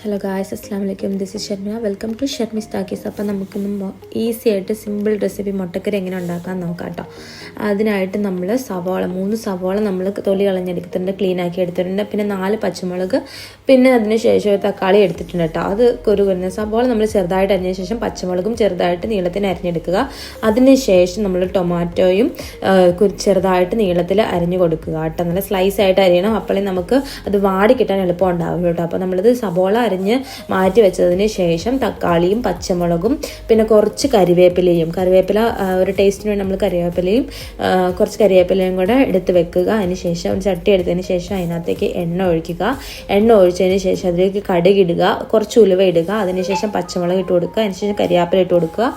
Hello guys, അസ്സാം വലൈക്കും. This is Sharmiya. Welcome to Sharmi's talkies. അപ്പം നമുക്കിന്ന് ഈസി ആയിട്ട് സിമ്പിൾ റെസിപ്പി മുട്ടക്കറി എങ്ങനെ ഉണ്ടാക്കാൻ നോക്കാം കേട്ടോ. അതിനായിട്ട് നമ്മൾ മൂന്ന് സവാള നമ്മൾ തൊലി കളഞ്ഞെടുത്തിട്ടുണ്ട്, ക്ലീൻ ആക്കി എടുത്തിട്ടുണ്ട്. പിന്നെ 4 പച്ചമുളക്, പിന്നെ അതിന് ശേഷം ഒരു തക്കാളി എടുത്തിട്ടുണ്ട് കേട്ടോ. അത് കുരുകുന്ന സവാള നമ്മൾ ചെറുതായിട്ട് അരിഞ്ഞ ശേഷം പച്ചമുളകും ചെറുതായിട്ട് നീളത്തിന് അരിഞ്ഞെടുക്കുക. അതിന് ശേഷം നമ്മൾ ടൊമാറ്റോയും ചെറുതായിട്ട് നീളത്തിൽ അരിഞ്ഞു കൊടുക്കുക കേട്ടോ. നല്ല സ്ലൈസ് ആയിട്ട് അരിയണം, അപ്പോഴേ നമുക്ക് അത് വാടി കിട്ടാൻ എളുപ്പം ഉണ്ടാവും കേട്ടോ. അപ്പോൾ നമ്മളിത് സവാള അരിഞ്ഞ് മാറ്റി വെച്ചതിന് ശേഷം തക്കാളിയും പച്ചമുളകും പിന്നെ കുറച്ച് കറിവേപ്പില ഒരു ടേസ്റ്റിന് വേണ്ടി നമ്മൾ കുറച്ച് കരിവേപ്പിലയും കൂടെ എടുത്ത് വെക്കുക. അതിന് ശേഷം ഒരു ചട്ടി എടുത്തതിന് ശേഷം അതിനകത്തേക്ക് എണ്ണ ഒഴിച്ചതിന് ശേഷം അതിലേക്ക് കടുകിടുക, കുറച്ച് ഉലുവ ഇടുക, അതിനുശേഷം പച്ചമുളക് ഇട്ട് കൊടുക്കുക, അതിനുശേഷം കരിവേപ്പില ഇട്ട് കൊടുക്കുക.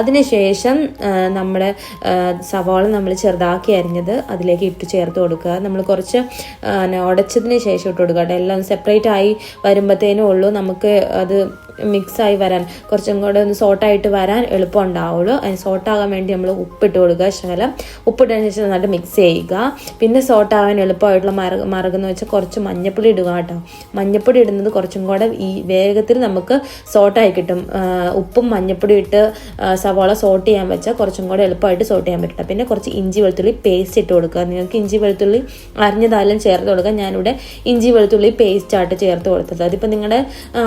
അതിനുശേഷം നമ്മുടെ സവാള നമ്മൾ ചെറുതാക്കി അരിഞ്ഞത് അതിലേക്ക് ചേർത്ത് കൊടുക്കുക. നമ്മൾ കുറച്ച് ഉടച്ചതിന് ശേഷം ഇട്ട് കൊടുക്കുക കേട്ടോ. എല്ലാം സെപ്പറേറ്റ് ആയി വരുമ്പോഴത്തേനും ഉള്ളൂ നമുക്ക് അത് മിക്സായി വരാൻ, കുറച്ചും കൂടെ ഒന്ന് സോട്ടായിട്ട് വരാൻ എളുപ്പം ഉണ്ടാവുള്ളൂ. അതിന് സോട്ടാകാൻ വേണ്ടി നമ്മൾ ഉപ്പിട്ട് കൊടുക്കുക. ശകലം ഉപ്പിട്ടതിന് ശേഷം നന്നായിട്ട് മിക്സ് ചെയ്യുക. പിന്നെ സോട്ടാകാൻ എളുപ്പമായിട്ടുള്ള മറകെന്ന് വെച്ചാൽ കുറച്ച് മഞ്ഞപ്പൊടി ഇടുക കേട്ടോ. മഞ്ഞപ്പൊടി ഇടുന്നത് കുറച്ചും കൂടെ ഈ വേഗത്തിൽ നമുക്ക് സോട്ടായി കിട്ടും. ഉപ്പും മഞ്ഞപ്പൊടി ഇട്ട് സവാള സോട്ട് ചെയ്യാൻ വെച്ചാൽ കുറച്ചും കൂടെ എളുപ്പമായിട്ട് സോട്ട് ചെയ്യാൻ പറ്റും. പിന്നെ കുറച്ച് ഇഞ്ചി വെളുത്തുള്ളി പേസ്റ്റ് ഇട്ട് കൊടുക്കുക. നിങ്ങൾക്ക് ഇഞ്ചി വെളുത്തുള്ളി അരിഞ്ഞതായാലും ചേർത്ത് കൊടുക്കുക. ഞാനിവിടെ ഇഞ്ചി വെളുത്തുള്ളി പേസ്റ്റ് ആയിട്ട് ചേർത്ത് കൊടുത്തത്. അതിപ്പോൾ നിങ്ങളുടെ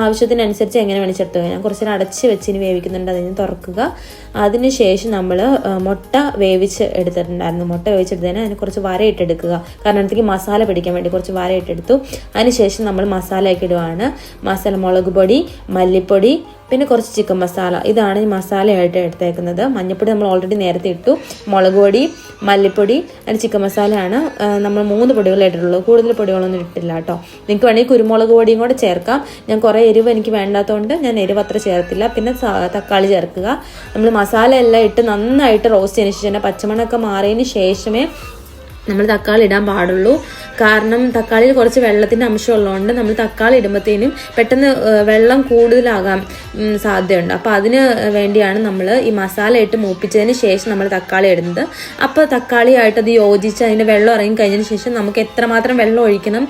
ആവശ്യത്തിനനുസരിച്ച് എങ്ങനെ വേണം ചേർത്ത്. ഞാൻ കുറച്ച് നേരം അടച്ച് വെച്ച് ഇനി വേവിക്കുന്നുണ്ട്, അതിന് തുറക്കുക. അതിനുശേഷം നമ്മൾ മുട്ട വേവിച്ച് എടുത്തിട്ടുണ്ടായിരുന്നു. അതിന് കുറച്ച് വരയിട്ടെടുക്കുക. കാരണം അടുത്തേക്ക് മസാല പിടിക്കാൻ വേണ്ടി കുറച്ച് വരയിട്ടെടുത്തു. അതിനുശേഷം നമ്മൾ മസാലയൊക്കെ ഇടുവാണ്. മുളക് പൊടി, മല്ലിപ്പൊടി, പിന്നെ കുറച്ച് ചിക്കൻ മസാല. ഇതാണ് ഈ മസാലയായിട്ട് എടുത്തേക്കുന്നത്. മഞ്ഞൾപ്പൊടി നമ്മൾ ഓൾറെഡി നേരത്തെ ഇട്ടു. മുളക് പൊടി, മല്ലിപ്പൊടി, അതിന് ചിക്കൻ മസാലയാണ് നമ്മൾ 3 പൊടികൾ ഇട്ടിട്ടുള്ളൂ. കൂടുതൽ പൊടികളൊന്നും ഇട്ടില്ല കേട്ടോ. നിങ്ങൾക്ക് വേണമെങ്കിൽ കുരുമുളക് പൊടിയും കൂടെ ചേർക്കാം. ഞാൻ കുറേ എരിവ് എനിക്ക് വേണ്ടാത്തതുകൊണ്ട് ഞാൻ എരിവ് അത്ര ചേർത്തില്ല. പിന്നെ തക്കാളി ചേർക്കുക. നമ്മൾ മസാല എല്ലാം ഇട്ട് നന്നായിട്ട് റോസ്റ്റ് ചെയ്തതിന് ശേഷം പച്ചമണമൊക്കെ മാറിയതിന് ശേഷമേ നമ്മൾ തക്കാളി ഇടാൻ പാടുള്ളൂ. കാരണം തക്കാളിയിൽ കുറച്ച് വെള്ളത്തിൻ്റെ അംശം ഉള്ളതുകൊണ്ട് നമ്മൾ തക്കാളി ഇടുമ്പോഴത്തേനും പെട്ടെന്ന് വെള്ളം കൂടുതലാകാൻ സാധ്യതയുണ്ട്. അപ്പോൾ അതിന് വേണ്ടിയാണ് നമ്മൾ ഈ മസാല ഇട്ട് മൂപ്പിച്ചതിന് ശേഷം നമ്മൾ തക്കാളി ഇടുന്നത്. അപ്പോൾ തക്കാളിയായിട്ട് അത് യോജിച്ച് അതിൻ്റെ വെള്ളം ഇറങ്ങി കഴിഞ്ഞതിന് ശേഷം നമുക്ക് എത്രമാത്രം വെള്ളം ഒഴിക്കണം,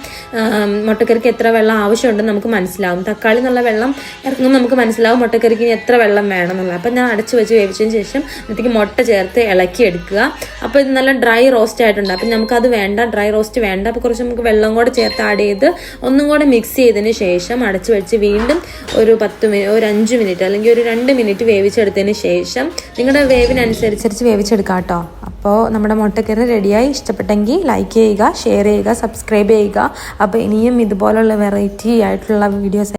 മുട്ടക്കറിക്ക് എത്ര വെള്ളം ആവശ്യമുണ്ടെന്ന് നമുക്ക് മനസ്സിലാവും. തക്കാളി എന്നുള്ള വെള്ളം ഇറങ്ങും, നമുക്ക് മനസ്സിലാവും മുട്ടക്കറിക്ക് എത്ര വെള്ളം വേണം എന്നുള്ളത്. അപ്പോൾ ഞാൻ അടച്ച് വെച്ച് വേവിച്ചതിന് ശേഷം അതിലേക്ക് മുട്ട ചേർത്ത് ഇളക്കി എടുക്കുക. അപ്പോൾ ഇത് നല്ല ഡ്രൈ റോസ്റ്റ് ആയിട്ടുണ്ട്. അപ്പം നമുക്കത് വേണ്ട, ഡ്രൈ റോസ്റ്റ് വേണ്ട. അപ്പോൾ കുറച്ച് നമുക്ക് വെള്ളം കൂടെ ചേർത്ത് ആഡ് ചെയ്ത് ഒന്നും കൂടെ മിക്സ് ചെയ്തതിന് ശേഷം അടച്ച് വെച്ച് വീണ്ടും ഒരു 5 മിനിറ്റ് അല്ലെങ്കിൽ ഒരു 2 മിനിറ്റ് വേവിച്ചെടുത്തതിന് ശേഷം നിങ്ങളുടെ വേവിനനുസരിച്ച് വേവിച്ചെടുക്കാം കേട്ടോ. അപ്പോൾ നമ്മുടെ മുട്ടക്കറി റെഡിയായി. ഇഷ്ടപ്പെട്ടെങ്കിൽ ലൈക്ക് ചെയ്യുക, ഷെയർ ചെയ്യുക, സബ്സ്ക്രൈബ് ചെയ്യുക. അപ്പോൾ ഇനിയും ഇതുപോലുള്ള വെറൈറ്റി ആയിട്ടുള്ള വീഡിയോസ്